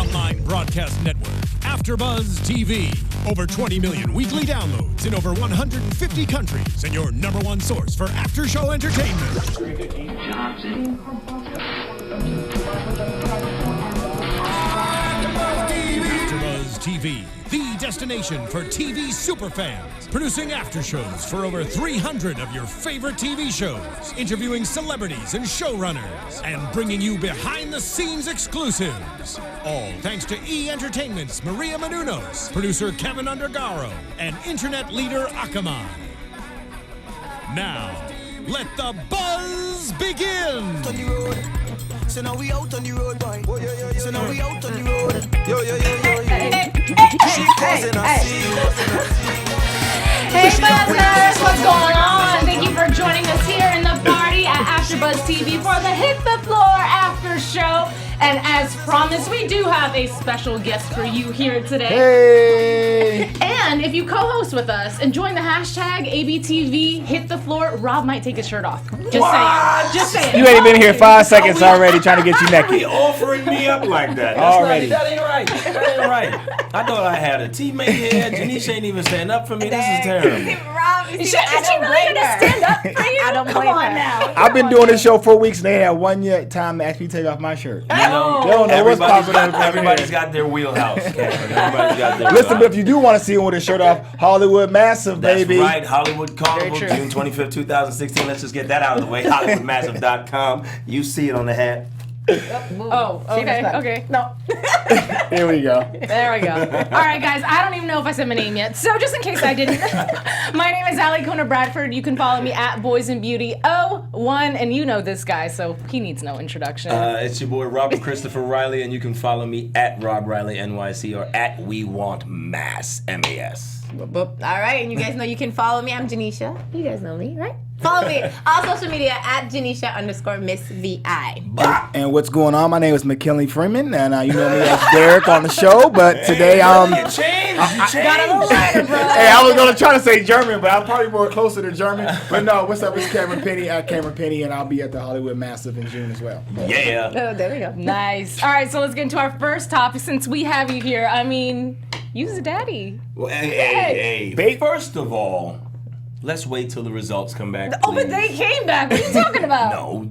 online broadcast network, AFTERBUZZ TV. Over 20 million weekly downloads in over 150 countries, and your #1 source for after-show entertainment. AFTERBUZZ TV, the destination for TV superfans, producing after-shows for over 300 of your favorite TV shows, interviewing celebrities and showrunners, and bringing you behind-the-scenes exclusives. All thanks to E! Entertainment's Maria Menounos, producer Kevin Undergaro, and internet leader Akamai. Now, let the buzz begin! So now we out on the road, boy. So now we out on the road. Yo. She causing us. Hey buzzers, what's going on? Thank you for joining us here in the party at AfterBuzz TV for the Hit the Floor After Show. And as promised, we do have a special guest for you here today. Hey! And if you co-host with us and join the hashtag ABTV Hit the Floor, Rob might take his shirt off. Just saying. You ain't been here 5 seconds already trying to get you naked. He offering me up like that. Already. That ain't right. That ain't right. I thought I had a teammate here. Janeisha ain't even standing up for me. This is terrible. Rob, Is she really gonna stand up for you? I don't blame her. Now. I've been doing this show 4 weeks and they had 1 year time to actually take off my shirt. You know, They don't know what's popping up. everybody's got their wheelhouse. Everybody's got their Listen, but if you do want to see him with his shirt off, Hollywood Massive, That's baby. right. Hollywood Carnival, Very true. June 25th, 2016. Let's just get that out of the way. HollywoodMassive.com. You see it on the hat. Oh, okay. No. Here we go. There we go. All right, guys. I don't even know if I said my name yet. So just in case I didn't, my name is Alikona Bradford. You can follow me at Boys and Beauty 01, and you know this guy, so he needs no introduction. It's your boy Robert Christopher Riley, and you can follow me at Rob Riley NYC or at We Want Mass MAS. All right, and you guys know you can follow me. I'm Janeisha. You guys know me, right? Follow me on social media at Janeisha_Miss VI. And what's going on? My name is McKinley Freeman, and you know me as Derek on the show. But today, You changed. Got a little lighter, bro. hey, I was gonna try to say German, but I'm probably more closer to German. But no, what's up? It's Cameron Penny at Cameron Penny, and I'll be at the Hollywood Massive in June as well. Yeah. Oh, there we go. Nice. All right, so let's get into our first topic since we have you here. I mean, you's a daddy. Well, hey. Babe. First of all, let's wait till the results come back. Oh, but they came back. What are you talking about? No,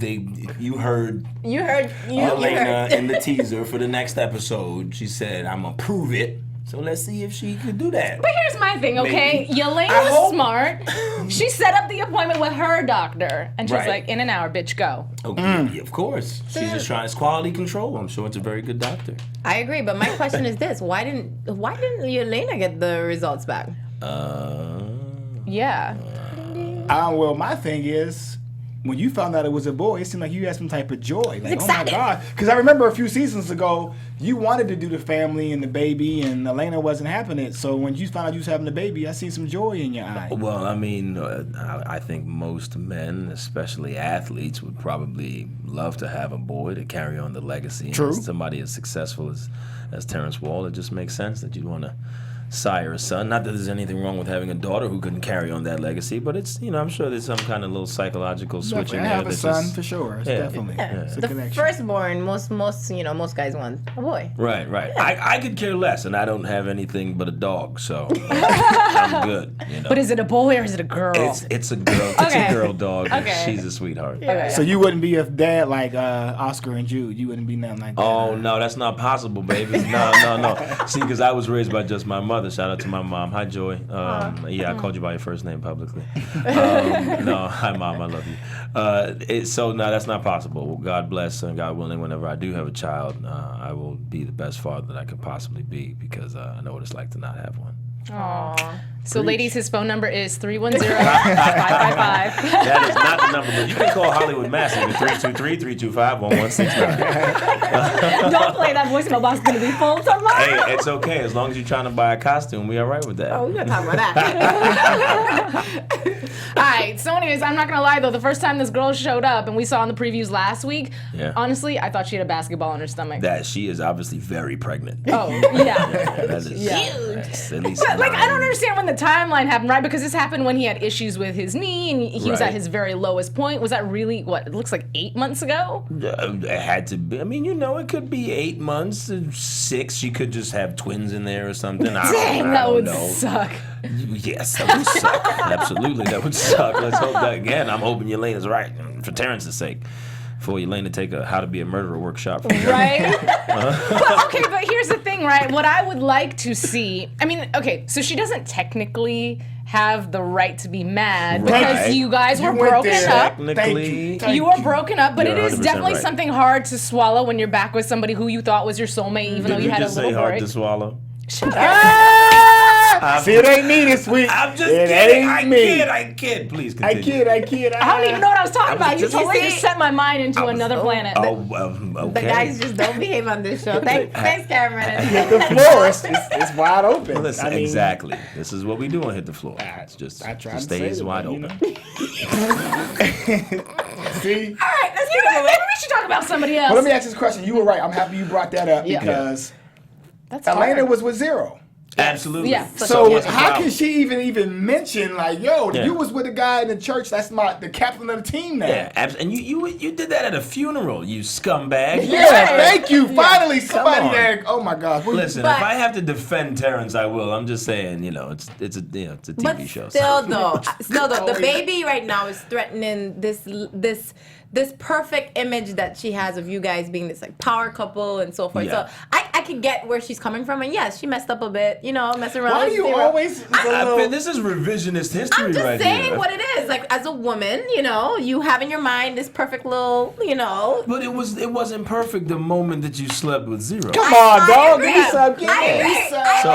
you heard You heard. Elena in the teaser for the next episode. She said, I'm going to prove it. So let's see if she could do that. But here's my thing, okay? Maybe. Yelena I was hope. smart. She set up the appointment with her doctor, and she's Right. like, in an hour, bitch, go. Okay, of course. She's just trying. It's quality control. I'm sure it's a very good doctor. I agree, but my question is this: Why didn't Yelena get the results back? Yeah. Well, my thing is, when you found out it was a boy, it seemed like you had some type of joy. Like, oh my excited. God. Because I remember a few seasons ago, you wanted to do the family and the baby, and Elena wasn't having it. So when you found out you was having the baby, I seen some joy in your eye. Well, I mean, I think most men, especially athletes, would probably love to have a boy to carry on the legacy. True. And somebody as successful as Terrence Wall, it just makes sense that you'd want to sire a son. Not that there's anything wrong with having a daughter who couldn't carry on that legacy, but it's, I'm sure there's some kind of little psychological switch in I there. have a that son just- for sure. It's Yeah. definitely. Yeah. It's a The connection. firstborn, most guys want a boy. Right. I could care less, and I don't have anything but a dog, so I'm good. But is it a boy or is it a girl? It's a girl. It's Okay. a girl dog. And Okay. she's a sweetheart. Okay. So you wouldn't be a dad like Oscar and Jude. You wouldn't be nothing like that. Oh no, that's not possible, baby. No. See, because I was raised by just my mother. Shout out to my mom. Hi, Joy. Yeah, I called you by your first name publicly. No, hi, Mom. I love you. So no, that's not possible. Well, God bless and God willing, whenever I do have a child, I will be the best father that I could possibly be because I know what it's like to not have one. Aww. So, ladies, his phone number is 310-555. That is not the number, but you can call Hollywood Massive at 323-325-1169. Don't play that voicemail box. It's going to be full tomorrow. Hey, it's okay. As long as you're trying to buy a costume, we all right with that. Oh, we're gonna talk about that. All right. So, anyways, I'm not going to lie, though. The first time this girl showed up and we saw in the previews last week, honestly, I thought she had a basketball in her stomach. That she is obviously very pregnant. Oh, yeah. That is Yeah. that's at least But, like, I don't nine. understand when the timeline happened, right? Because this happened when he had issues with his knee and he was at his very lowest point. Was that really, what, it looks like 8 months ago? It had to be. I mean, it could be 8 months, 6. She could just have twins in there or something. Dang, that would suck. Yes, that would suck. Absolutely, that would suck. Let's hope that, again, I'm hoping Yelena's right, for Terrence's sake. For Yelena to take a How to Be a Murderer workshop. From right? Well, okay, but here's the thing, right? What I would like to see, I mean, okay, so she doesn't technically have the right to be mad because you guys were broken up. Technically. You were broken up, but it is 100% definitely right. something hard to swallow when you're back with somebody who you thought was your soulmate, even though you had a little break. Hard to swallow? Shut up. See, it ain't me this week. I'm just it kidding. Ain't I kid. Please continue. I kid. I don't even know what I was talking about. You just- totally just set my mind into another planet. Okay. The guys just don't behave on this show. Thanks, Cameron. Hit the floor. It's wide open. Well, listen, I mean, exactly. This is what we do on Hit the Floor. It's just I try it to stays say it, wide but, open. See? All right, let's get it. Maybe we should talk about somebody else. Well, let me ask this question. You were right. I'm happy you brought that up Yeah. because That's Elena hard. was with Zero. Absolutely. Yeah. So what's the how problem? can she even mention like, yo, Yeah. you was with a guy in the church? That's the captain of the team now. Yeah, and you did that at a funeral, you scumbag. Yeah, thank you. Finally, somebody on. there. Oh my gosh. Listen, But- if I have to defend Terrence, I will. I'm just saying, it's a TV But show. still, though, the baby right now is threatening this perfect image that she has of you guys being this like power couple and so forth. Yeah. So I could get where she's coming from, and yes, she messed up a bit, messing around. Why with do you Zero. always? This is revisionist history I'm just right saying here. what it is. Like as a woman, you have in your mind this perfect little, But it wasn't perfect the moment that you slept with Zero. Come on, dog. agree. Lisa, I agree. So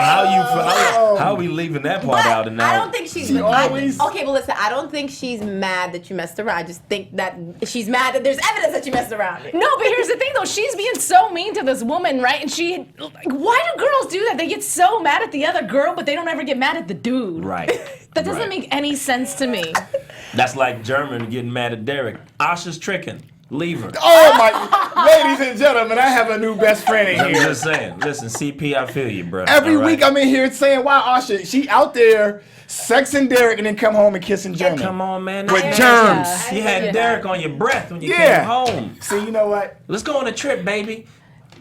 how are we leaving that part out? And now I don't think she's She always- okay, but listen, I don't think she's mad that you messed around. I just think that she's mad that there's evidence that you messed around. No, but here's the thing though. She's being so mean to this woman, right? And why do girls do that? They get so mad at the other girl, but they don't ever get mad at the dude. Right. That doesn't Right. make any sense to me. That's like German getting mad at Derek. Asha's tricking. Leave her. Oh my, ladies and gentlemen, I have a new best friend in I'm here. just saying. Listen, CP, I feel you, bro. Every All right? week I'm in here saying, "Wow, Asha, she out there sexing Derek and then come home and kissing German." Come on, man. With That's- germs. You had Derek on your breath when you Yeah. came home. See, you know what? Let's go on a trip, baby.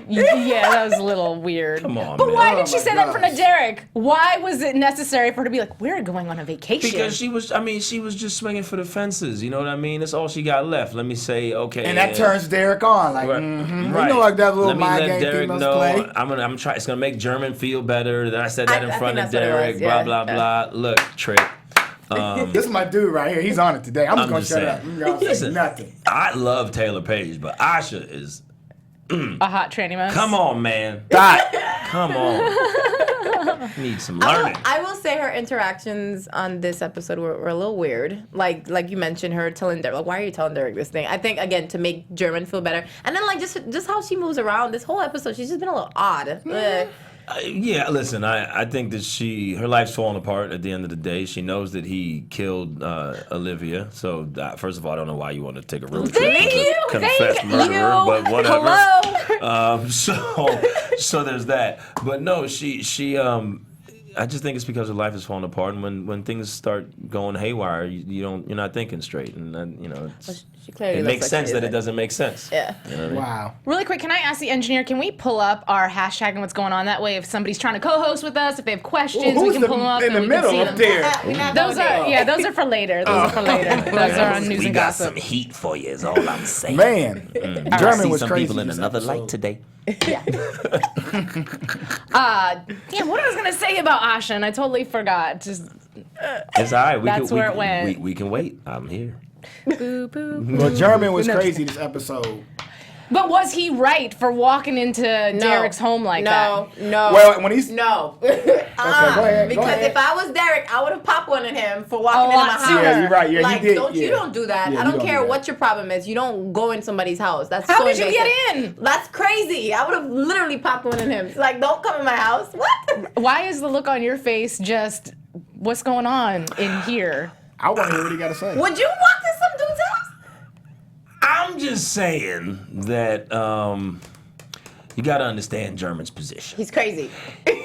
Yeah, that was a little weird. Come on, But man. why Oh did she my say that in front of gosh. Derek? Why was it necessary for her to be like, we're going on a vacation? Because she was just swinging for the fences. You know what I mean? That's all she got left. Let me say, okay. And that turns Derek on. Like, Right. you know, like that little Let me mind let game Derek females know. play. I'm trying. It's gonna make German feel better that I said that I in think front of that's what it Derek. was, Blah yeah. blah blah. Look, trick. This is my dude right here. He's on it today. I'm just I'm gonna just shut saying. up. You don't say Listen, nothing. I love Taylor Page, but Asha is. a hot tranny mess. Come on, man. Dot. Come on. Need some learning. I will say her interactions on this episode were a little weird. Like you mentioned, her telling Derek, like, why are you telling Derek this thing? I think again to make German feel better, and then like just how she moves around this whole episode, she's just been a little odd. Yeah, listen, I think that her life's falling apart at the end of the day. She knows that he killed Olivia. So, first of all, I don't know why you want to take a road trip Thank with a you, confessed thank murderer, you. but whatever. Hello. So there's that. But no, I just think it's because her life is falling apart, and when things start going haywire, you're not thinking straight, and then She clearly it looks makes like sense she that it isn't. doesn't make sense. Yeah. You know what I mean? Wow. Really quick, can I ask the engineer, can we pull up our hashtag and what's going on? That way, if somebody's trying to co-host with us, if they have questions, we Who's can pull them up in and the we can middle see up them. there? Those are for later. Those are for later. Those are on news We and got gossip. some heat for you, is all I'm saying. Man, I German see was some crazy. people in this another episode. light today. Damn, what I was gonna say about Asha, and I totally forgot. Just It's all right. That's where it went. We can wait. I'm here. boo boo. Well, German was crazy this episode. But was he right for walking into Derek's home like that? No. Well, when he's No. go ahead, because go ahead. if I was Derek, I would have popped one at him for walking into my lot house. sooner. Yeah, you're right. Yeah, like, you did. don't yeah. you don't do that. Yeah, I you don't don't care do that. what your problem is. You don't go in somebody's house. That's How so did you invasive. get in? That's crazy. I would have literally popped one in him. It's like, don't come in my house. What? Why is the look on your face just what's going on in here? I want to hear what he got to say. Would you walk in some dude's house? I'm just saying that, you got to understand German's position. He's crazy.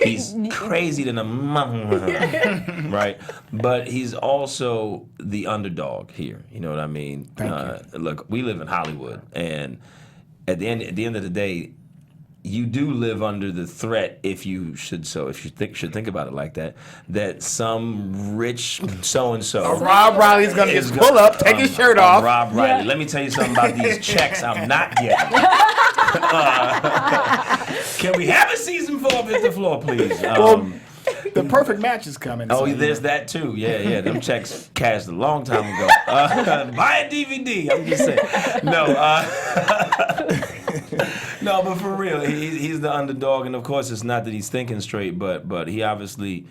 He's crazy than a right? But he's also the underdog here. You know what I mean? Look, we live in Hollywood, and at the end of the day, you do live under the threat, if you should think about it like that, that some rich so-and-so. Rob Riley's going to just pull up, take his shirt off. Rob Riley. Let me tell you something about these checks I'm not getting. Can we have a season 4 of Hit the Floor, please? The perfect match is coming. Oh, there's that too. Yeah. Them checks cashed a long time ago. Buy a DVD. I'm just saying. No, but for real, he's the underdog, and of course, it's not that he's thinking straight, but he obviously,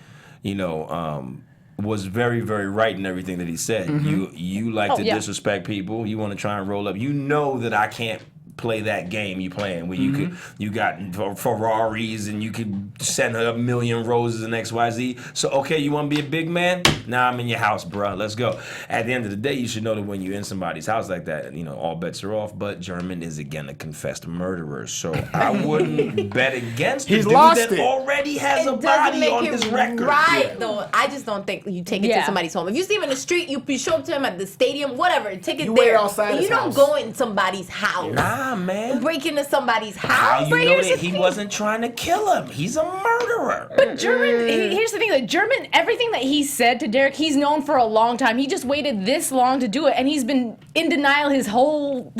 was very, very right in everything that he said. You like to disrespect people. You want to try and roll up. You know that I can't play that game you playing where you got Ferraris and you could send her a million roses and XYZ. So okay, you want to be a big man? Now I'm in your house, bruh. Let's go. At the end of the day, you should know that when you're in somebody's house like that, all bets are off. But German is again a confessed murderer, so I wouldn't bet against the dude that already has a body on his record. Right, though. I just don't think you take it to somebody's home. If you see him in the street, you show up to him at the stadium, whatever, take it there. Outside you don't go in somebody's house. Nah, man. Break into somebody's house. How you know that he wasn't trying to kill him? He's a murderer. But German, here's the thing, that German, everything that he said to Derek, he's known for a long time. He just waited this long to do it, and he's been in denial this whole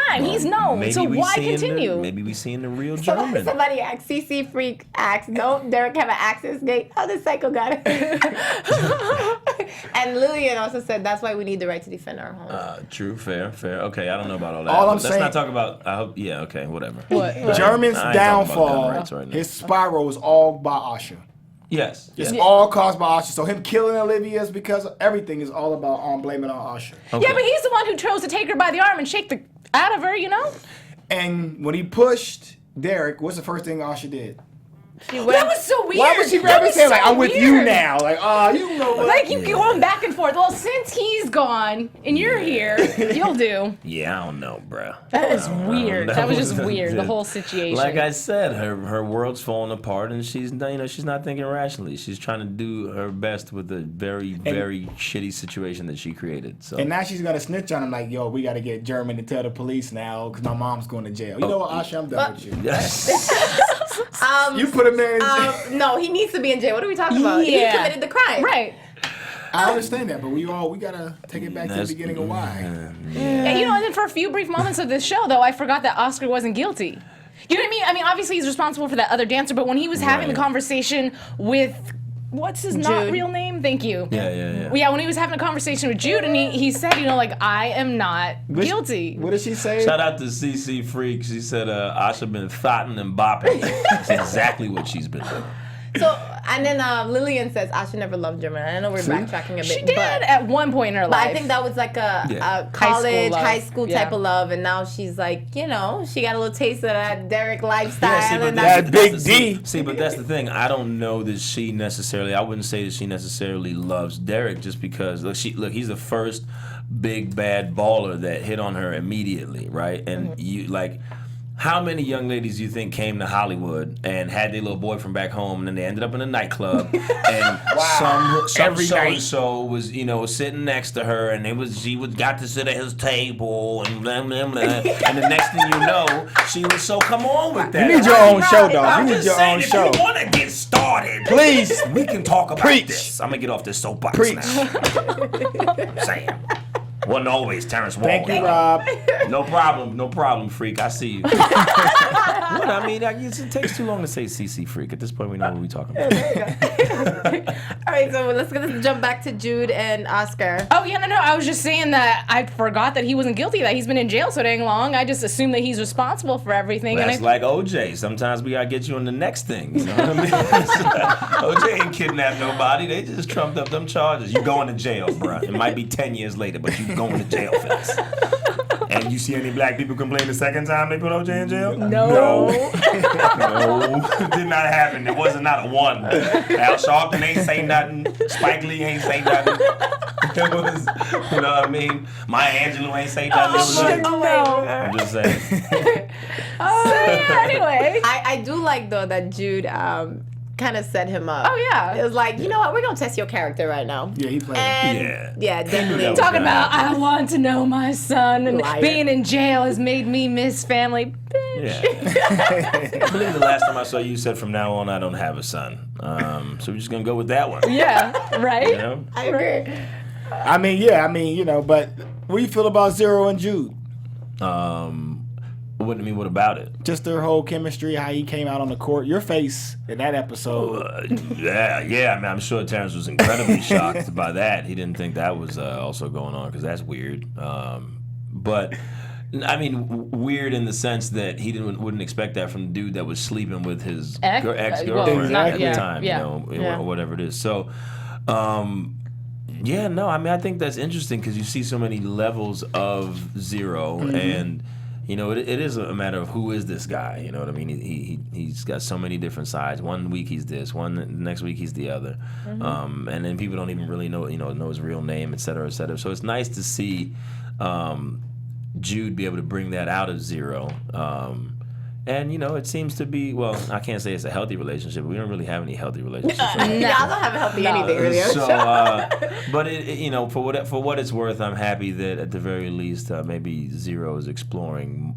time. He's known. So why continue? Maybe we seeing the real German. Somebody asked, CC Freak asked, don't Derek have an access gate? Oh, the psycho got it. And Lillian also said, that's why we need the right to defend our home. True, fair. Okay, I don't know about all that. Let's not talk about, yeah, okay, whatever. What? German's downfall, his spiral is all by Asha. Yes. It's all caused by Asha. So him killing Olivia is because everything is all about blaming on Asha. Okay. Yeah, but he's the one who chose to take her by the arm and shake the out of her, And when he pushed Derek, what's the first thing Asha did? That was so weird. Why would she rather say, like, I'm with you now? Like, you know what? Like, you going back and forth. Well, since he's gone and you're here, you'll do. Yeah, I don't know, bro. That was weird. That was just weird, the whole situation. Like I said, her world's falling apart, and she's not thinking rationally. She's trying to do her best with a very, very shitty situation that she created. So. And now she's going to snitch on him like, yo, we got to get German to tell the police now because my mom's going to jail. You know what, Asha, I'm done with you. You put him there in jail. No, he needs to be in jail. What are we talking about? Yeah. He committed the crime. Right. I understand that, but we gotta take it back to the beginning of why. Yeah, and then for a few brief moments of this show, though, I forgot that Oscar wasn't guilty. You know what I mean? I mean, obviously he's responsible for that other dancer, but when he was having the conversation with what's his not real name? Thank you. Yeah. Yeah, when he was having a conversation with Jude, and he said, like, I am not guilty. What did she say? Shout out to CC Freak. She said, Asha been thotting and bopping. That's exactly what she's been doing. So, and then Lillian says Asha never loved German. I know we're backtracking a bit. She did at one point in her life. But I think that was like a college, high school type of love, and now she's like, she got a little taste of that Derek lifestyle. Yeah, and that big D. See, but that's the thing. I don't know that she necessarily. I wouldn't say that she necessarily loves Derek just because look, he's the first big bad baller that hit on her immediately, right? And you like. How many young ladies do you think came to Hollywood and had their little boyfriend back home, and then they ended up in a nightclub, and some so-and-so was sitting next to her, and she got to sit at his table, and blah, blah, blah. And the next thing you know, she was so, come on with that. You need your own show, dog. You need your own show. If you want to get started, please, we can talk about this. I'm going to get off this soapbox now. Saying. Wasn't always Terrence Wall. Thank you, Rob. No problem, Freak. I see you. What? I mean, it takes too long to say CC Freak. At this point, we know what we're talking about. All right, so let's jump back to Jude and Oscar. Oh, yeah, no. I was just saying that I forgot that he wasn't guilty, that he's been in jail so dang long. I just assumed that he's responsible for everything. That's like OJ. Sometimes we got to get you on the next thing. You know what I mean? OJ ain't kidnapped nobody. They just trumped up them charges. You going to jail, bro. It might be 10 years later, but you going to jail for this. And you see any black people complain the second time they put OJ in jail? No. It did not happen. There wasn't not a one. Al Sharpton ain't say nothing. Spike Lee ain't say nothing. It was, you know what I mean? Maya Angelou ain't say nothing. No. I'm just saying. Anyway. I do like though that Jude kind of set him up. Oh, yeah. It was like, you know what, we're gonna test your character right now. Yeah, he played And definitely. that was Talking bad. about, I want to know my son, and Liar. being in jail has made me miss family. Yeah. I believe the last time I saw you said from now on I don't have a son. So we're just gonna go with that one. Yeah, right? You know? I agree. I mean, you know, but what do you feel about Zero and Jude? What about it? Just their whole chemistry, how he came out on the court. Your face in that episode. Yeah. I mean, I'm sure Terrence was incredibly shocked by that. He didn't think that was also going on because that's weird. But I mean, weird in the sense that he wouldn't expect that from the dude that was sleeping with his ex-girlfriend at the time, you know, or whatever it is. So, yeah, no, I mean, I think that's interesting because you see so many levels of Zero, and you know, it is a matter of who is this guy. You know what I mean? He's got so many different sides. One week he's this, next week he's the other, and then people don't even really know his real name, et cetera, et cetera. So it's nice to see Jude be able to bring that out of Zero. And, you know, it seems to be, well, I can't say it's a healthy relationship. We don't really have any healthy relationships. Y'all don't have a healthy anything really. So, but, you know, for what it's worth, I'm happy that at the very least maybe Zero is exploring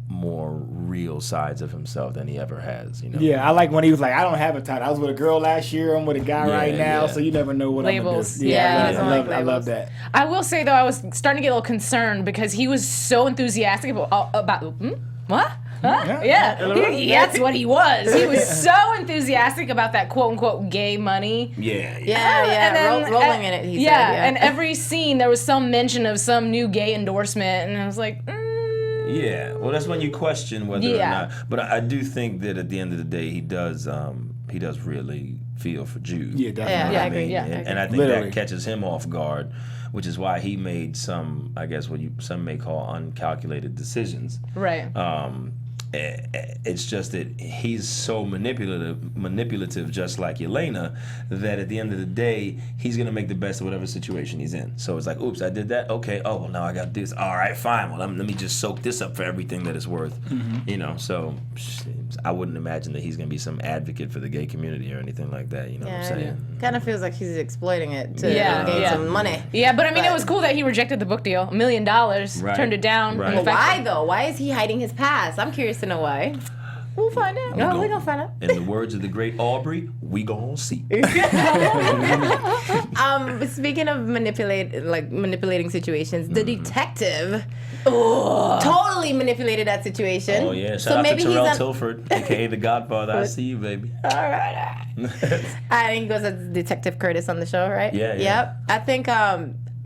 more real sides of himself than he ever has, you know? Yeah, I like when he was like, I don't have a title. I was with a girl last year. I'm with a guy right now, so you never know what Labels. I'm going to do. Yeah, I love that. I will say, though, I was starting to get a little concerned because he was so enthusiastic about what? Huh? Yeah. That's what he was. He was so enthusiastic about that quote-unquote gay money. Yeah. And then, rolling in it, he said. And every scene there was some mention of some new gay endorsement, and I was like, Yeah, well, that's when you question whether or not. But I do think that at the end of the day, he does really feel for Jude. Yeah, definitely. Yeah, I agree. And I think that catches him off guard, which is why he made some, I guess, what some may call uncalculated decisions. right. It's just that he's so manipulative, just like Elena, that at the end of the day, he's gonna make the best of whatever situation he's in. So it's like, oops, I did that. Okay, oh well, now I got this. All right, fine. Well, let me just soak this up for everything that it's worth. You know, so I wouldn't imagine that he's gonna be some advocate for the gay community or anything like that. You know what I'm saying? Kind of feels like he's exploiting it to gain some money. Yeah, but I mean, it was cool that he rejected the book deal. $1 million, turned it down. Right. Well, why though? Why is he hiding his past? I'm curious to know why. We'll find out. No, we're gonna find out. In the words of the great Aubrey, we gonna see. Speaking of manipulating situations, the detective totally manipulated that situation. Oh yeah, shout out to Terrell Tilford, aka the Godfather. I see you, baby. All right. I think he goes as Detective Curtis on the show, right? Yeah. Yep. I think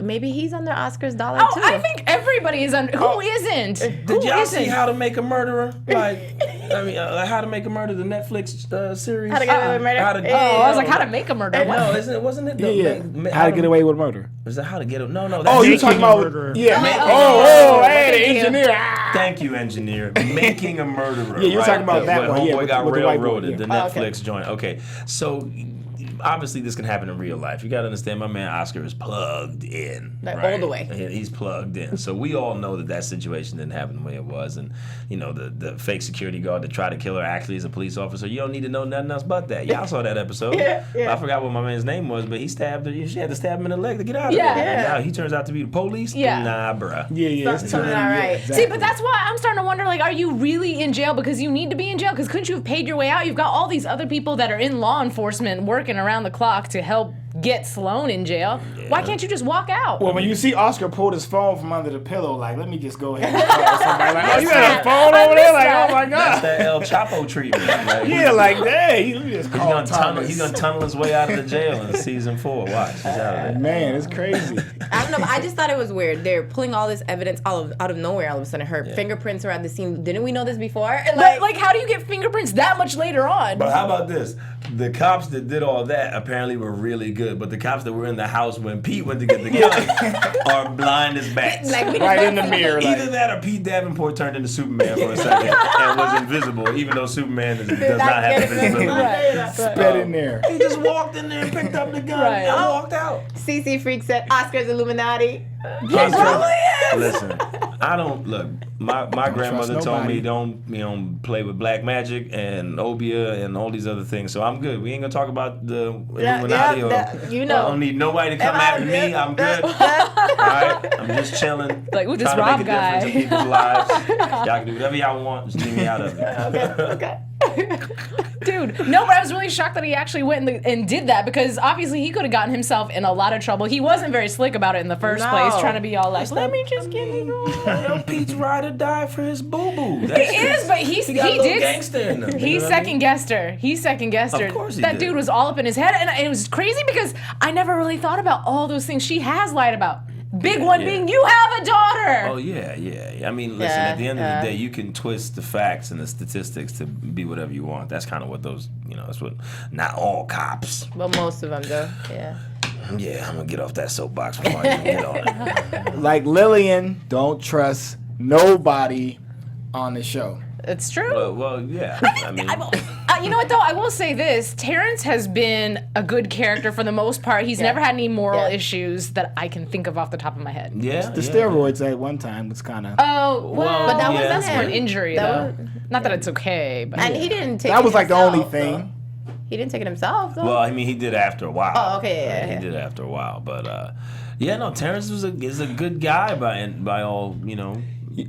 maybe he's under Oscar's dollar too. I think everybody is under. Who isn't? Did y'all see How to Make a Murderer? How to Make a Murder, the Netflix series. How to Get Away with Murder. I was like, How to Make a Murder. No, wasn't it? How to Get Away with Murder. Is that How to Get? No. Oh, you're talking about hey, the engineer. Thank you, engineer. Making a Murderer. Yeah, you're talking about that one. Homeboy got with the white boy, railroaded. The Netflix joint. Okay, so obviously this can happen in real life. You got to understand, my man Oscar is plugged in. All the way. He's plugged in. So we all know that situation didn't happen the way it was. And, you know, the fake security guard that tried to kill her actually is a police officer. You don't need to know nothing else but that. Y'all saw that episode. I forgot what my man's name was, but he stabbed her. She had to stab him in the leg to get out of there. And now he turns out to be the police? Nah, bruh. Yeah. Something all right. Exactly. See, but that's why I'm starting to wonder, like, are you really in jail because you need to be in jail? Because couldn't you have paid your way out? You've got all these other people that are in law enforcement working around the clock to help get Sloan in jail. Why can't you just walk out? Well, when you see Oscar pulled his phone from under the pillow, like, let me just go ahead and call somebody. Like, oh, you had a phone over there? Like, oh my God. That's that El Chapo treatment. Yeah, like, dang, let me just call Thomas. He's gonna tunnel his way out of the jail in season 4. Watch, he's out of there. Man, it's crazy. I don't know. I just thought it was weird. They're pulling all this evidence out of nowhere. All of a sudden, her fingerprints are at the scene. Didn't we know this before? Like, how do you get fingerprints that much later on? But how about this? The cops that did all that apparently were really good, but the cops that were in the house when Pete went to get the gun are blind as bats. Right in the mirror. Either that or Pete Davenport turned into Superman for a second and was invisible, even though Superman does not have invisibility. Spit in there. He just walked in there and picked up the gun and walked out. CC Freak said Oscar's Illuminati. Oscar, listen, I don't look. My grandmother trust told me nobody. don't play with black magic and obia and all these other things. So I'm good. We ain't gonna talk about the Illuminati you know. I don't need nobody to come after me. I'm good. All right, I'm just chilling. Like, ooh, this trying to Rob make a guy. difference in people's lives. Y'all can do whatever y'all want. Just leave me out of it. Okay. Dude, no, but I was really shocked that he actually went and did that because obviously he could have gotten himself in a lot of trouble. He wasn't very slick about it in the first place, trying to be all like, let me just get it on. Pete's ride or die for his boo boo. He is, but he got a little did. gangster in him. He second guessed her. He second guessed her. Of course he that did. dude was all up in his head, and it was crazy because I never really thought about all those things she has lied about. Big one being you have a daughter. Oh yeah. I mean, listen. At the end of the day, you can twist the facts and the statistics to be whatever you want. That's kind of what those, that's what. Not all cops. Well, most of them though. Yeah. Yeah, I'm gonna get off that soapbox before I even get on it. Like Lillian, don't trust nobody on the show. It's true. Well, yeah. I mean, You know what though? I will say this: Terrence has been a good character for the most part. He's never had any moral issues that I can think of off the top of my head. yeah. The steroids at one time was kind of. Oh well, But that yeah. wasn't that's for an him. injury That though. was- Not that it's okay, but And he didn't take. That was it like the himself, only though. thing. He didn't take it himself though. Well, I mean, he did after a while. Oh, okay, yeah. He did after a while, but Terrence is a good guy by all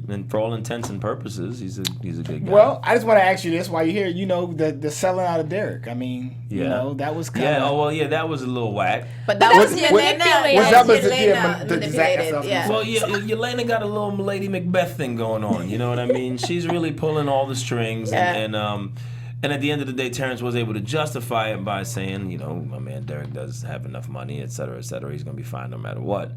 and for all intents and purposes, he's a good guy. Well, I just want to ask you this while you're here. The selling out of Derek. I mean, that was kind of. That was a little whack. But that was was Yelena. manipulated. Was that was the- Yelena the manipulated. Yeah. Well, Yelena got a little Lady Macbeth thing going on. You know what I mean? She's really pulling all the strings, and at the end of the day, Terrence was able to justify it by saying, my man Derek does have enough money, et cetera, et cetera. He's gonna be fine no matter what.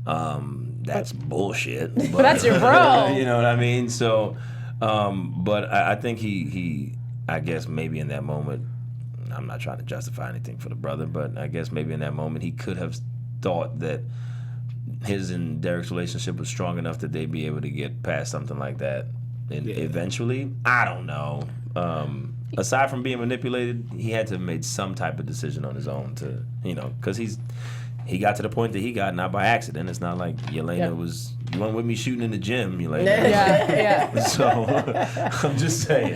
That's bullshit. But that's your bro. You know what I mean? So, but I think he, I guess maybe in that moment, I'm not trying to justify anything for the brother, but I guess maybe in that moment he could have thought that his and Derek's relationship was strong enough that they'd be able to get past something like that. And eventually, I don't know. Aside from being manipulated, he had to have made some type of decision on his own to, because he got to the point that he got, not by accident. It's not like Yelena was, you went with me shooting in the gym, Yelena. yeah. So, I'm just saying.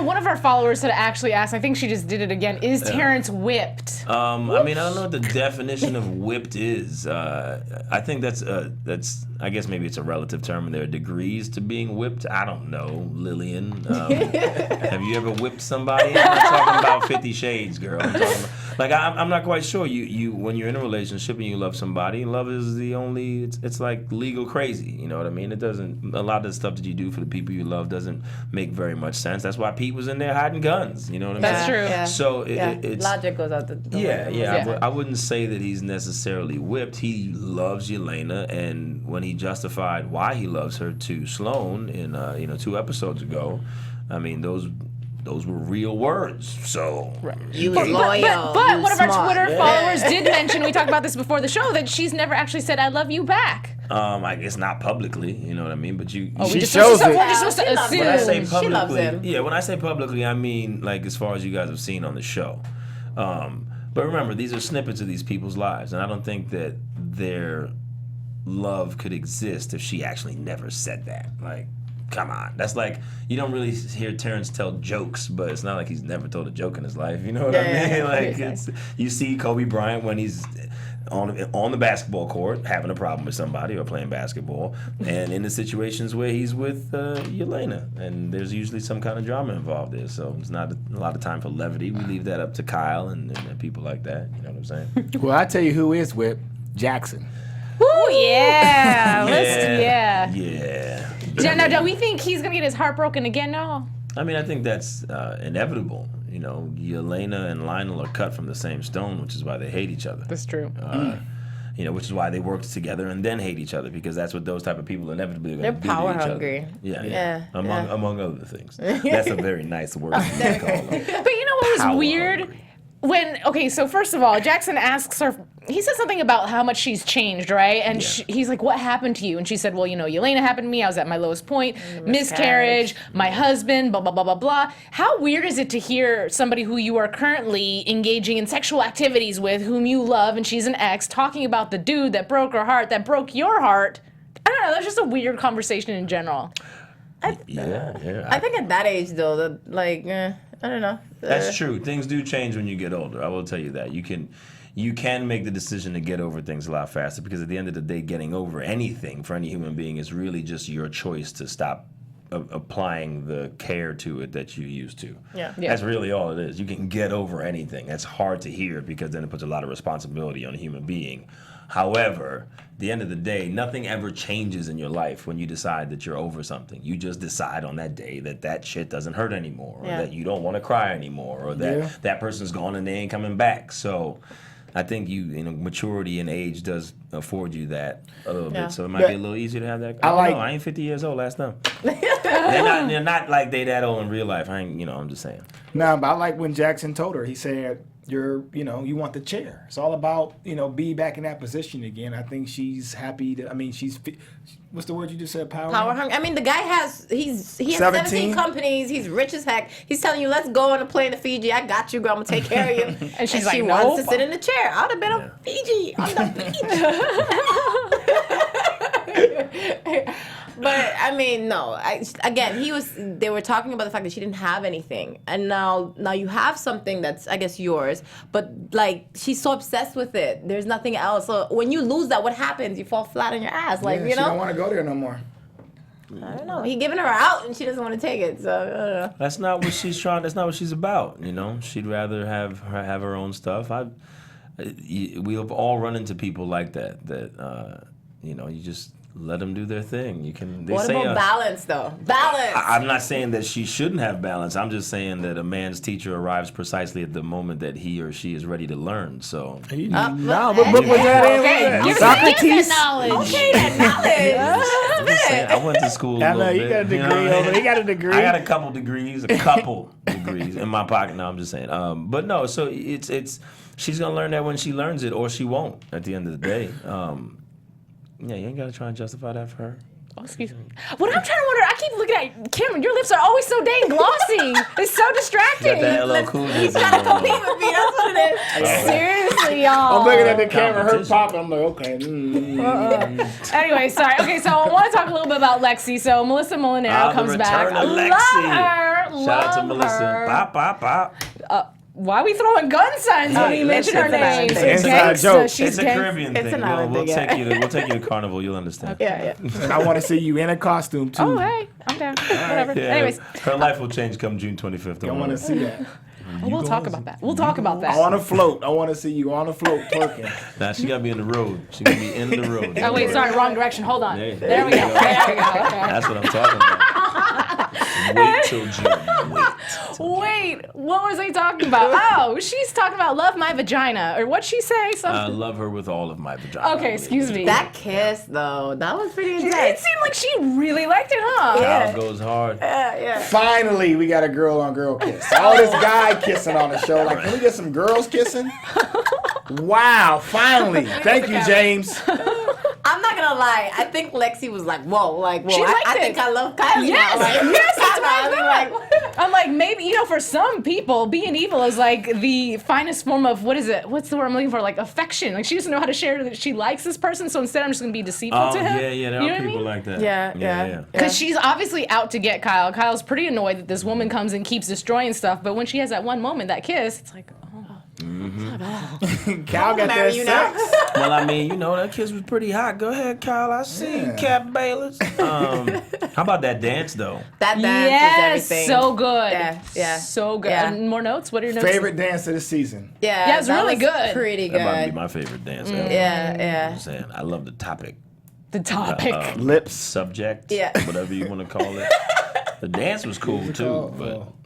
One of our followers had actually asked, I think she just did it again, is Terrence whipped? I mean, I don't know what the definition of whipped is. I think that's I guess maybe it's a relative term, and there are degrees to being whipped. I don't know, Lillian. Have you ever whipped somebody? I'm not talking about 50 Shades, girl. I'm talking about, I'm not quite sure. You when you're in a relationship and you love somebody, love is the only. It's like legal crazy. You know what I mean? It doesn't. A lot of the stuff that you do for the people you love doesn't make very much sense. That's why Pete was in there hiding guns. You know what I mean? That's true. Yeah. So it's logic goes out the door. Yeah. I wouldn't say that he's necessarily whipped. He loves Yelena, and when he justified why he loves her to Sloane in 2 episodes ago, I mean those were real words. So You was loyal. But you one of our smart. Twitter followers did mention, we talked about this before the show, that she's never actually said I love you back. I guess not publicly, you know what I mean? But We She just shows it. We're just supposed to She loves assume. when I say She loves publicly, him. yeah, when I say publicly, I mean like as far as you guys have seen on the show. But remember, these are snippets of these people's lives, and I don't think that their love could exist if she actually never said that. Like, come on, that's like you don't really hear Terrence tell jokes, but it's not like he's never told a joke in his life. You know what I mean? Like, you see Kobe Bryant when he's on the basketball court having a problem with somebody or playing basketball, and in the situations where he's with Yelena, and there's usually some kind of drama involved there. So it's not a lot of time for levity. We leave that up to Kyle and people like that. You know what I'm saying? Well, I tell you who is whipped. Jackson. Ooh, yeah. Yeah. Now, do we think he's going to get his heart broken again? No. I mean, I think that's inevitable. Yelena and Lionel are cut from the same stone, which is why they hate each other. That's true. Which is why they worked together and then hate each other, because that's what those type of people inevitably are going to do They're power to each hungry. other. Yeah. Yeah. Among other things. That's a very nice word to call them. But you know what was Power weird? hungry. So first of all, Jackson asks her, he said something about how much she's changed, right? And he's like, what happened to you? And she said, well, Yelena happened to me. I was at my lowest point, miscarriage, my husband, blah, blah, blah, blah, blah. How weird is it to hear somebody who you are currently engaging in sexual activities with, whom you love, and she's an ex, talking about the dude that broke her heart, that broke your heart? I don't know. know. That's just a weird conversation in general. Yeah. I think at that age though, I don't know. That's true. Things do change when you get older. I will tell you that. You can make the decision to get over things a lot faster because at the end of the day, getting over anything for any human being is really just your choice to stop applying the care to it that you used to. Yeah. That's really all it is. You can get over anything. That's hard to hear because then it puts a lot of responsibility on a human being. However, at the end of the day, nothing ever changes in your life when you decide that you're over something. You just decide on that day that shit doesn't hurt anymore, or that you don't want to cry anymore, or that that person's gone and they ain't coming back. So I think maturity and age does afford you that a little bit. So it might be a little easier to have that. I ain't 50 years old last time. They're not like they that old in real life. I'm just saying. No, but I like when Jackson told her, he said, you want the chair. It's all about, be back in that position again. I think she's happy what's the word you just said? Power hungry. I mean, the guy he has 17 companies. He's rich as heck. He's telling you, let's go on a plane to Fiji. I got you, girl. I'm going to take care of you. And she's she wants to sit in the chair. I would have been on Fiji on the beach. But I mean, no. They were talking about the fact that she didn't have anything, and now you have something that's, I guess, yours. But she's so obsessed with it. There's nothing else. So when you lose that, what happens? You fall flat on your ass. She don't want to go there no more. I don't know. He giving her out, and she doesn't want to take it. So I don't know. That's not what she's trying. That's not what she's about. She'd rather have her own stuff. We've all run into people like that. You just let them do their thing. What about balance, though? Balance! I'm not saying that she shouldn't have balance. I'm just saying that a man's teacher arrives precisely at the moment that he or she is ready to learn. So. But was that Okay, Socrates? Knowledge. Okay, that knowledge. I went to school. I know, you got a degree over there. He got a degree. I got a couple degrees in my pocket. No, I'm just saying. But no, so it's she's gonna learn that when she learns it, or she won't at the end of the day. Yeah, you ain't gotta try and justify that for her. Oh, excuse me. What I'm trying to wonder, I keep looking at Cameron. Your lips are always so dang glossy. It's so distracting. Got that LL Cool J. He's gotta compete with me. That's what it is. Seriously, y'all. I'm looking at the camera, her popping. I'm like, okay. Anyway, sorry. Okay, so I want to talk a little bit about Lexi. So Melissa Molinaro comes back. Of Lexi. Love her. Shout out to Melissa. Pop, pop, pop. Why are we throwing gun signs when you mention her name? Inside joke. She's It's a Caribbean It's thing. an island We'll thing, take you to Carnival. You'll understand. Yeah. I want to see you in a costume, too. Oh, hey. I'm down. Whatever. Yeah, Anyways. her life will change come June 25th. I want to see that. We'll talk about that. We'll talk about that. On a float. I want to see you on a float twerking. Nah, she got to be in the road. She got to be in the road. Oh, wait, sorry. Wrong direction. Hold on. There we go. There we go. Okay. That's what I'm talking about. Wait till June. Wait, what was I talking about? Oh, she's talking about love my vagina. Or what'd she say? Something. I love her with all of my vagina. Okay, excuse me. That kiss, though, that was pretty It intense. seemed like she really liked it, huh? Kyle goes hard. Yeah. Finally, we got a girl-on-girl kiss. All this guy kissing on the show. Like, can we get some girls kissing? Wow, finally. Thank you, James. I'm not gonna lie. I think Lexi was like, whoa. She liked I it. think I love Kylie Yes, now. Like, yes, that's what I I'm thought. I'm like, maybe, for some people, being evil is like the finest form of, what is it? What's the word I'm looking for? Like affection. Like she doesn't know how to share that she likes this person, so instead I'm just gonna be deceitful to him. Yeah, there You know are what I people mean? like that. Yeah. Because she's obviously out to get Kyle. Kyle's pretty annoyed that this woman comes and keeps destroying stuff, but when she has that one moment, that kiss, it's like, oh. Kyle got that sex. Well, I mean, that kiss was pretty hot. Go ahead, Kyle. I see you, Cap Bayless. How about that dance, though? That dance Yes, is everything. so good. Yeah. So good. Yeah. And more notes? What are your notes? Favorite dance of the season. Yeah, it's that really was good. Pretty That might be good. my favorite dance ever. Yeah. I'm saying, I love the topic. The topic. Lips. Subject. Yeah. Whatever you want to call it. The dance was cool, too.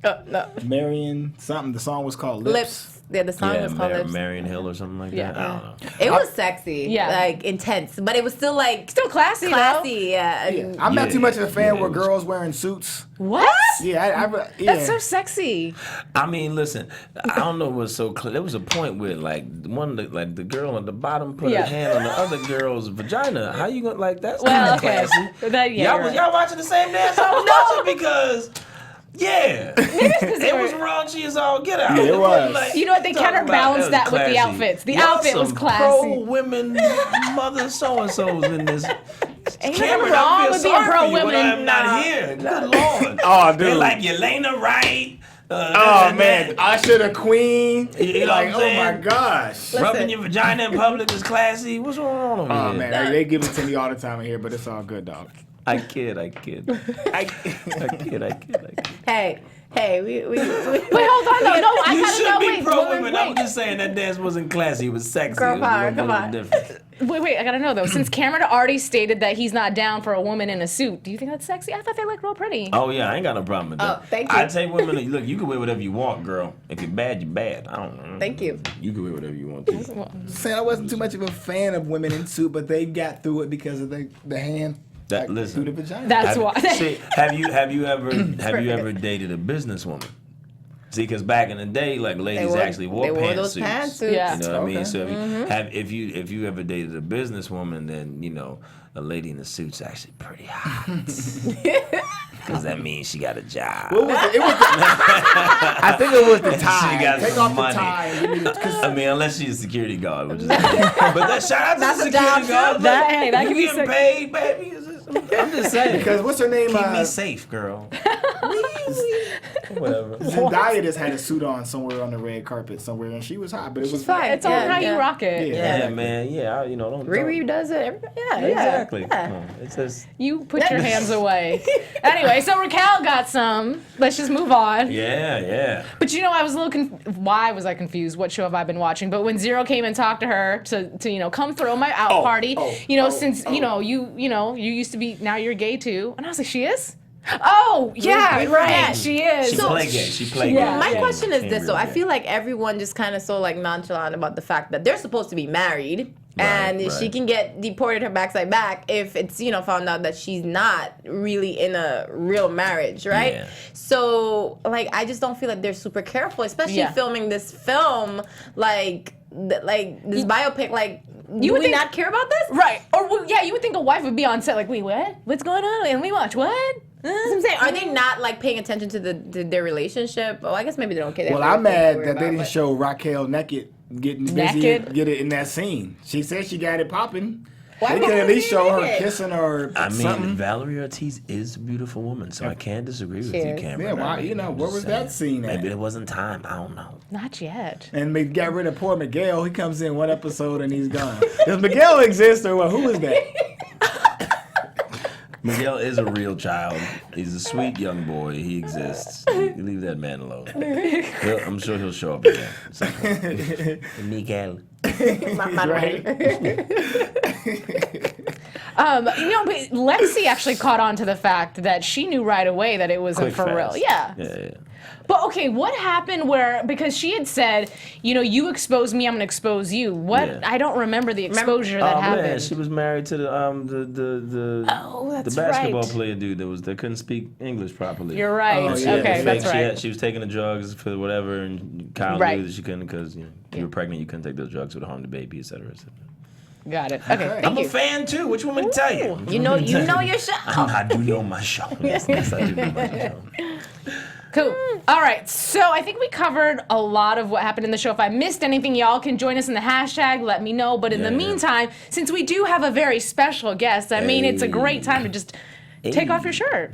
But No. Marion something. The song was called Lips. Yeah, the song was called Lips. Marion Hill or something like that. I don't know. It was sexy. Yeah. Like intense, but it was still like Still classy, classy. Yeah. I'm not too much of a fan Yeah, with it was- girls wearing suits. What? Yeah, That's so sexy. I mean, listen, I don't know what's so clear. There was a point where, the girl at the bottom put her hand on the other girl's vagina. How you gonna, that's Well, not okay. classy. You're right. Y'all watching the same dance I was watching because... Yeah, it was raunchy as all get out. Yeah, it was. You know what? They counterbalanced that with the outfits. The outfit was classy. Pro women, mother so and so's in this. Ain't Cameron, nothing wrong I feel with being sorry pro for you when women. I'm not here. Good Lord. Oh, They dude. like Yelena Wright. Oh man, Usher the Queen. You know Like, what I'm oh my saying? gosh. Rubbing your vagina in public is classy. What's going on over Oh here? man, they give it to me all the time in here, but it's all good, dog. I kid. Hey, we Wait, hold on. No, I You gotta should know. be Wait, pro wait, women. I'm wait. just saying that dance wasn't classy. It was sexy. Girl It was power, a come little on. different. Wait, I gotta know though. Since Cameron already stated that he's not down for a woman in a suit, do you think that's sexy? I thought they looked real pretty. Oh yeah, I ain't got no problem with that. Oh, thank you. I tell women, look, you can wear whatever you want, girl. If you're bad, you're bad. I don't know. Thank you. You can wear whatever you want to. Saying I wasn't too much of a fan of women in suit, but they got through it because of the hand That through listen. the vagina. That's why. See, have you ever dated a businesswoman? See, because back in the day, like ladies actually wore they wore those pantsuits. pantsuits. Yeah. You know what I mean? So Mm-hmm. if you ever dated a businesswoman, then you know a lady in a suit's actually pretty hot. Because that means she got a job. What was it? I think it was the tie. She got Take some off money. the tie. 'Cause I mean, unless she's a security guard, which is. But that shout out to That's the a job, security guard. too. That- hey, that you could be getting sick. paid, baby. I'm just saying. Because what's her name? Keep me safe, girl. Whatever. Zendaya just had a suit on somewhere on the red carpet somewhere, and she was hot, but it was fine. It's all how you rock it. Yeah, man. Yeah, you know, don't. Riri does it. Everybody, yeah, Exactly. Yeah. Come on. It's just. You put your hands away. Anyway, so Raquel got some. Let's just move on. Yeah. But you know, I was a little why was I confused? What show have I been watching? But when Zero came and talked to her to you know come throw my out party, since you used to be, now you're gay too, and I was like, she is. Oh yeah, Good for right. that. She is. She play gay. She play Yeah. gay. My She question is ain't this, though. real I gay. feel like everyone just kind of so like nonchalant about the fact that they're supposed to be married, and right. she can get deported her backside back if it's found out that she's not really in a real marriage, right? Yeah. So like I just don't feel like they're super careful, especially Yeah. filming this film like this biopic. Like, You would do we think- not care about this? Right. Or well, yeah, you would think a wife would be on set like, wait, what? What's going on? And we watch what? That's what I'm saying. Are they not like paying attention to their relationship? Oh, I guess maybe they don't care. They Well, have I'm other things to mad worry that they about, didn't but- show Raquel naked, getting busy, Naked? get it in that scene. She said she got it popping. Why They would could at they least show her naked? kissing or I mean, something. Valerie Ortiz is a beautiful woman, so I can't disagree with you, Cheers. Cameron. Yeah, why? I mean, Where I'm was just that saying. scene at? Maybe there wasn't time. I don't know. Not yet. And they got rid of poor Miguel. He comes in one episode and he's gone. Does Miguel exist or what? Who is that? Miguel is a real child. He's a sweet young boy. He exists. You leave that man alone. I'm sure he'll show up again. at some point. Miguel. Right? But Lexi actually caught on to the fact that she knew right away that it wasn't Quick, for real. fast. Yeah. Yeah. But okay, what happened because she had said, you expose me, I'm gonna expose you. What? Yeah. I don't remember the exposure that Oh happened. man, she was married to the that's basketball right. player dude that couldn't speak English properly. You're right. Oh, She yeah. had Okay, the that's fake- right. She was taking the drugs for whatever, and Kyle Right. knew that she couldn't because you were pregnant. You couldn't take those drugs, would harm the baby, et cetera, et cetera. Got it. Okay, I'm thank a you. fan too. What you want me to tell you? You know your show. I do know my show. Yes, I do know my show. Cool. All right, so I think we covered a lot of what happened in the show. If I missed anything, y'all can join us in the hashtag, let me know. But in the Yeah. meantime, since we do have a very special guest, I mean, it's a great time to just take off your shirt.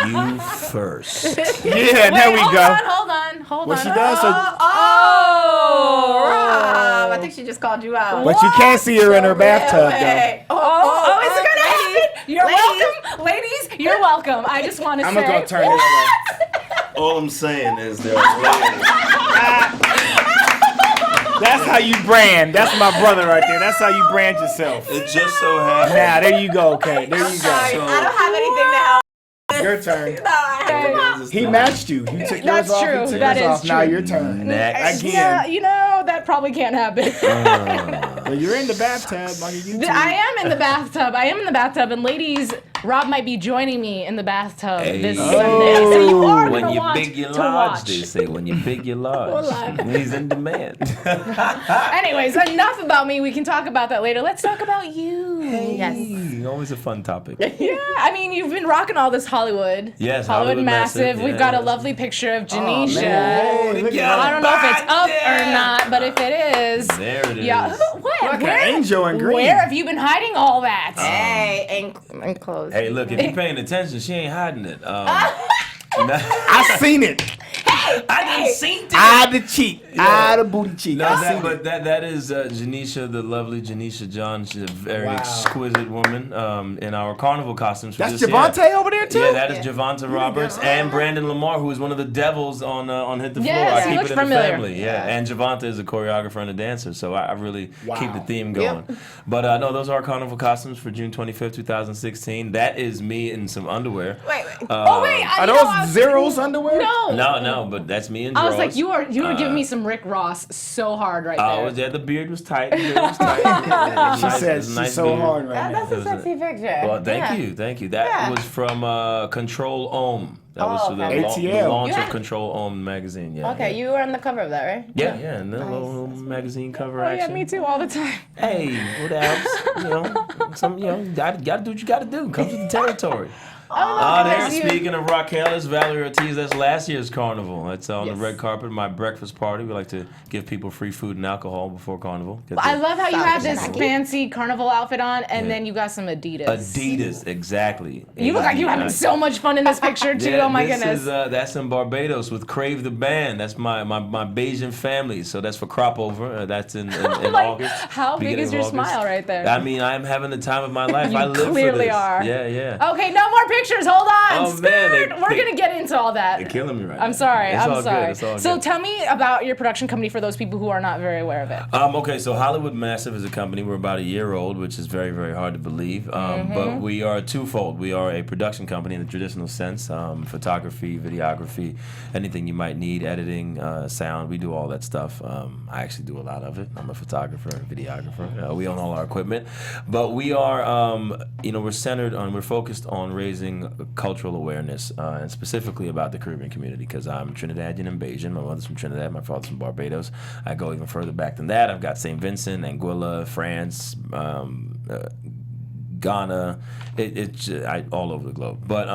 You first. Yeah, there we go. Hold on. What she does, so, Oh, Rob, I think she just called you out. but you can't see her in her bathtub though. Wait. Oh, is it gonna ladies, happen? You're welcome, ladies. You're welcome. I just want to I'm say. gonna go turn this way. All I'm saying is there's ladies. That's how you brand. That's my brother right there. That's how you brand yourself. It just so happens. Now, there you go, okay. There you Sorry, go. I don't have anything to help. Your turn. No, I have to. He matched you. You took yours That's off. true. He took That yours is off. Now true. your turn. Next. Yeah, Again. that probably can't happen. So you're in the bathtub on your YouTube. I am in the bathtub. And ladies, Rob might be joining me in the bathtub this Sunday. So you are when going to you want big, you to large, watch. they say. When you big, you large. He's in demand. Anyways, enough about me. We can talk about that later. Let's talk about you. Yes. Always a fun topic. Yeah, I mean, you've been rocking all this Hollywood. Yes, Hollywood Massive. yeah. We've got a lovely picture of Janeisha. Hey, look at I don't know if it's up or not, but if it is. There it is. Yeah. What? Like an angel in green. Where have you been hiding all that? Hey, and clothes. Hey, look, if you're paying attention, she ain't hiding it. I seen it. I didn't see it. I the cheek. I the booty cheek. No, I seen but it. that is Janeisha, the lovely Janeisha John. She's a very Wow. exquisite woman in our carnival costumes. For That's this Javante year. over there too. Yeah, that is Javante Roberts and Brandon Lamar, who is one of the devils on Hit the Floor. Yes, I he keep looks it in familiar. the family. Yeah, and Javante is a choreographer and a dancer, so I really keep the theme going. Yep. But no, those are our carnival costumes for June 25th, 2016. That is me in some underwear. Wait. Oh wait, Are those Zeros underwear? No. No, but that's me in I drawers. was like, you were giving me some Rick Ross so hard right there. Oh, yeah, the beard was tight. The beard was tight. She said she's so hard right now. That's a sexy picture. Well, thank you. That was from Control Ohm. That was for the, okay. the ATL. launch You of had- Control Ohm magazine. Yeah. Okay, you were on the cover of that, right? Yeah, and the little magazine cover Oh, yeah, action. me too, all the time. Hey, what else? Gotta do what you gotta do. Comes with the territory. There. Speaking of Raquel, it's Valerie Ortiz. That's last year's carnival. That's on the red carpet. My breakfast party. We like to give people free food and alcohol before carnival. I love how you have this Sausage. fancy carnival outfit on, and then you got some Adidas. Adidas, exactly. You look like you're having so much fun in this picture too. Yeah, Oh my this goodness. Is, that's in Barbados with Crave the Band. That's my Bayesian family. So that's for crop over. That's in August. How big beginning is of your August. smile right there? I mean, I'm having the time of my life. You I live clearly for this. are. Yeah. Okay, no more pictures. Hold on. Oh, man, We're gonna get into all that. You're killing me right now. I'm sorry. It's all I'm good, sorry. it's all So good. tell me about your production company for those people who are not very aware of it. Okay, so Hollywood Massive is a company. We're about a year old, which is very, very hard to believe. But we are twofold. We are a production company in the traditional sense, photography, videography, anything you might need, editing, sound. We do all that stuff. I actually do a lot of it. I'm a photographer and videographer. We own all our equipment. But we are, we're focused on raising cultural awareness, and specifically about the Caribbean community, because I'm Trinidadian and Bajan. My mother's from Trinidad, my father's from Barbados. I go even further back than that. I've got St. Vincent, Anguilla, France, Ghana, all over the globe. But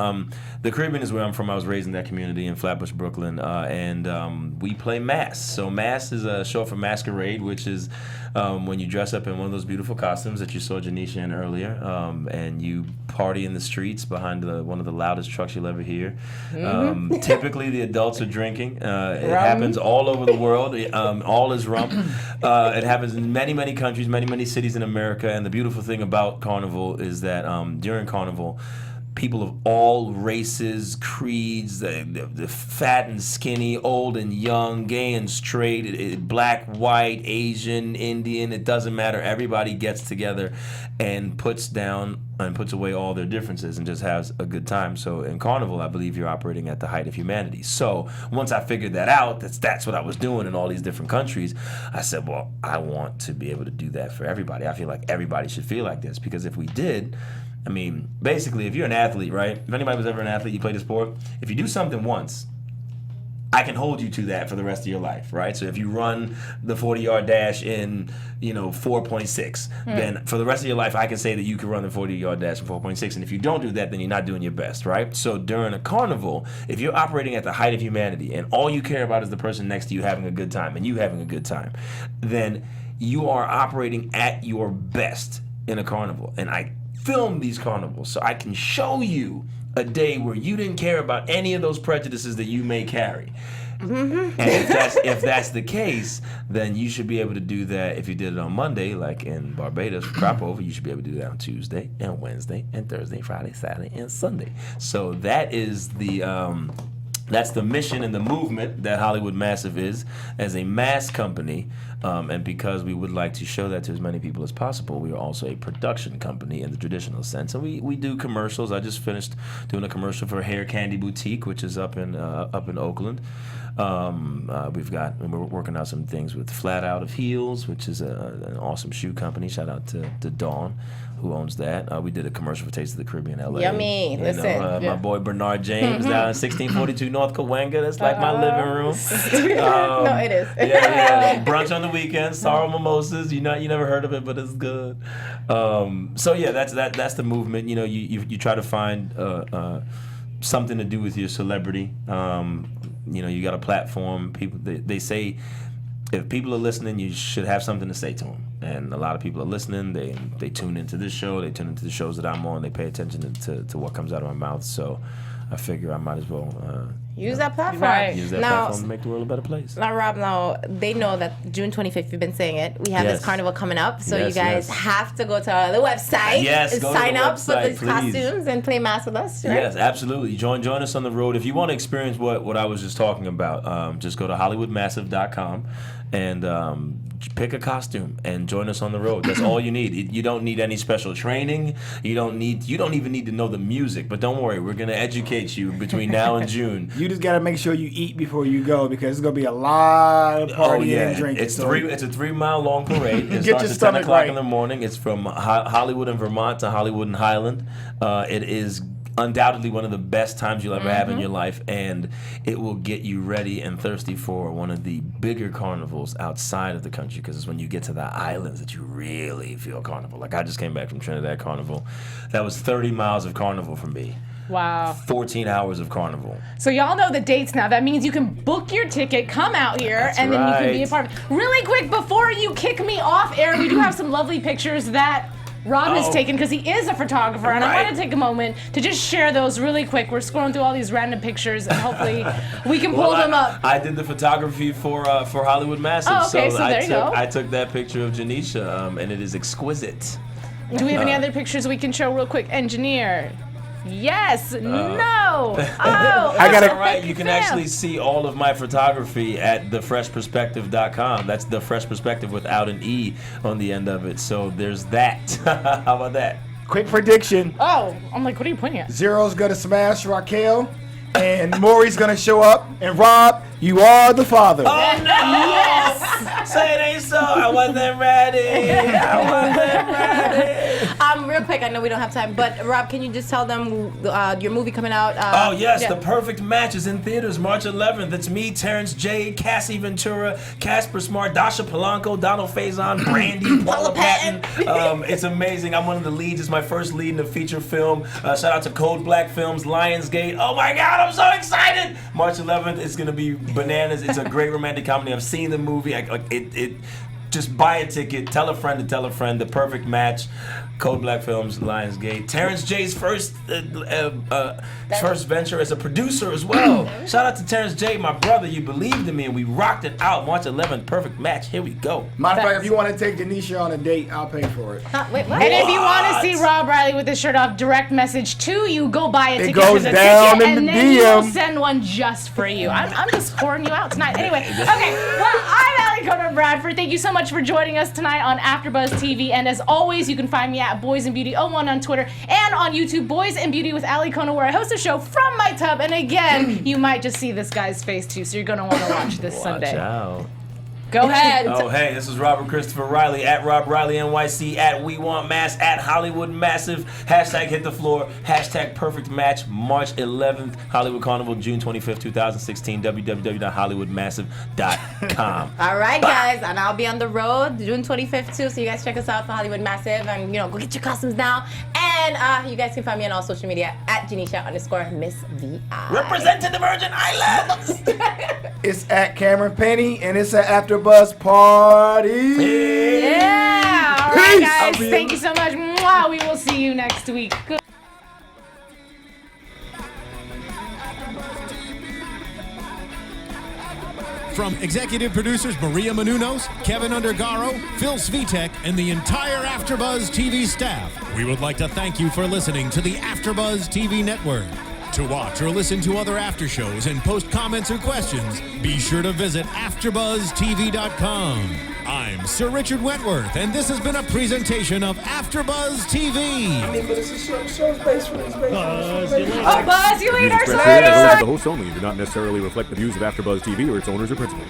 the Caribbean is where I'm from. I was raised in that community in Flatbush, Brooklyn, and we play mass. So mass is short for masquerade, which is when you dress up in one of those beautiful costumes that you saw Janeisha in earlier, and you party in the streets behind one of the loudest trucks you'll ever hear. Typically, the adults are drinking. It happens all over the world. All is rum. It happens in many, many countries, many, many cities in America. And the beautiful thing about Carnival is that during Carnival, people of all races, creeds, the fat and skinny, old and young, gay and straight, black, white, Asian, Indian, it doesn't matter. Everybody gets together and puts away all their differences and just has a good time. So in Carnival, I believe you're operating at the height of humanity. So once I figured that out, that's what I was doing in all these different countries, I said, well, I want to be able to do that for everybody. I feel like everybody should feel like this, because if we did, I mean, basically, if you're an athlete, right? If anybody was ever an athlete, you played a sport, if you do something once, I can hold you to that for the rest of your life, right? So if you run the 40-yard dash in, 4.6, then for the rest of your life, I can say that you can run the 40-yard dash in 4.6. And if you don't do that, then you're not doing your best, right? So during a carnival, if you're operating at the height of humanity and all you care about is the person next to you having a good time and you having a good time, then you are operating at your best in a carnival. And I film these carnivals so I can show you a day where you didn't care about any of those prejudices that you may carry. And if that's the case, then you should be able to do that. If you did it on Monday, like in Barbados, crop over, you should be able to do that on Tuesday and Wednesday and Thursday, Friday, Saturday, and Sunday. So that is that's the mission and the movement that Hollywood Massive is as a mass company. And because we would like to show that to as many people as possible, we are also a production company in the traditional sense. And we do commercials. I just finished doing a commercial for Hair Candy Boutique, which is up in Oakland. We're working out some things with Flat Out of Heels, which is an awesome shoe company. Shout out to Dawn. who owns that. We did a commercial for Taste of the Caribbean, LA. Yummy. You Listen. know, my boy Bernard James down in 1642 North Cahuenga. That's like my living room. No, it is. Yeah. Brunch on the weekends, sorrow mimosas. You never heard of it, but it's good. So yeah, that's the movement. You know, you try to find something to do with your celebrity. You know, you got a platform. People they say, if people are listening, you should have something to say to them. And a lot of people are listening. They tune into this show. They tune into the shows that I'm on. They pay attention to what comes out of my mouth. So I figure I might as well use that platform. Right. use that platform to make the world a better place. Now, Rob, they know that June 25th, you've been saying it. We have this carnival coming up, so you guys have to go to the website. Yes, go sign to the up website, for these please. costumes and play mass with us. Right? Yes, absolutely. Join us on the road. If you want to experience what I was just talking about, just go to HollywoodMassive.com and pick a costume and join us on the road. That's all you need. You don't need any special training. You don't even need to know the music. But don't worry, we're gonna educate you between now and June. You just gotta make sure you eat before you go, because it's gonna be a lot of partying and drinking. It's a 3 mile long parade. It Get starts your at 10 o'clock stomach in the morning. It's from Hollywood and Vermont to Hollywood and Highland. It is undoubtedly one of the best times you'll ever have in your life, and it will get you ready and thirsty for one of the bigger carnivals outside of the country, because it's when you get to the islands that you really feel carnival. Like, I just came back from Trinidad Carnival. That was 30 miles of carnival for me. Wow. 14 hours of carnival. So y'all know the dates now. That means you can book your ticket, come out here, That's and then you can be a right. part of it. Really quick, before you kick me off air, we do have some lovely pictures that Rob has taken, because he is a photographer, and I want to take a moment to just share those really quick. We're scrolling through all these random pictures, and hopefully we can pull them up. I did the photography for Hollywood Massive, Oh, okay, so there you go. I took that picture of Janeisha, and it is exquisite. Do we have any other pictures we can show real quick? Engineer. Yes. No. Oh. That's all right. You can actually see all of my photography at thefreshperspective.com. That's The Fresh Perspective without an E on the end of it. So there's that. How about that? Quick prediction. Oh, I'm like, what are you pointing at? Zero's gonna smash Raquel, and Maury's gonna show up, and Rob, you are the father. Oh, no! Yes! Say it ain't so. I wasn't ready. Real quick, I know we don't have time, but Rob, can you just tell them your movie coming out? Oh, yes, The Perfect Match is in theaters March 11th. It's me, Terrence J, Cassie Ventura, Casper Smart, Dasha Polanco, Donald Faison, Brandy, Paula Patton. It's amazing. I'm one of the leads. It's my first lead in a feature film. Shout out to Code Black Films, Lionsgate. Oh my God, I'm so excited! March 11th, it's gonna be bananas. It's a great romantic comedy. I've seen the movie. Just buy a ticket. Tell a friend to tell a friend. The Perfect Match. Code Black Films, Lionsgate. Terrence J's first venture as a producer as well. Shout out to Terrence J, my brother. You believed in me, and we rocked it out. March 11th, Perfect Match. Here we go. Matter of fact, if you want to take Janeisha on a date, I'll pay for it. Wait, what? And if you want to see Rob Riley with his shirt off, direct message to you. Go buy a ticket. goes for the down ticket, in and the then we'll DM. send one just for you. I'm just pouring you out tonight. Anyway, okay. Well, I'm Alikona Bradford. Thank you so much for joining us tonight on AfterBuzz TV. And as always, you can find me at Boys and Beauty 01 on Twitter and on YouTube, Boys and Beauty with Alikona, where I host a show from my tub. And again, you might just see this guy's face too, so you're gonna want to watch this Sunday. Watch out. Go ahead. Oh, hey, this is Robert Christopher Riley at Rob Riley NYC at We Want Mass at Hollywood Massive. Hashtag Hit the Floor. Hashtag Perfect Match. March 11th. Hollywood Carnival, June 25th, 2016. www.hollywoodmassive.com. All right, guys, and I'll be on the road June 25th too. So you guys check us out for Hollywood Massive, and go get your costumes now. And you guys can find me on all social media at Janeisha_Miss VI. Representing the Virgin Islands. It's at Cameron Penny, and it's an AfterBuzz party. Yeah. All right, Peace. guys. Thank you so much. Mwah. We will see you next week. Good. From executive producers Maria Menounos, Kevin Undergaro, Phil Svitek, and the entire AfterBuzz TV staff, we would like to thank you for listening to the AfterBuzz TV network. To watch or listen to other after shows and post comments or questions, be sure to visit AfterBuzzTV.com. I'm Sir Richard Wentworth, and this has been a presentation of AfterBuzz TV. But it's a show's based for this. Oh, Buzz, you later. Views expressed here are those of the hosts only and do not necessarily reflect the views of AfterBuzz TV or its owners or principals.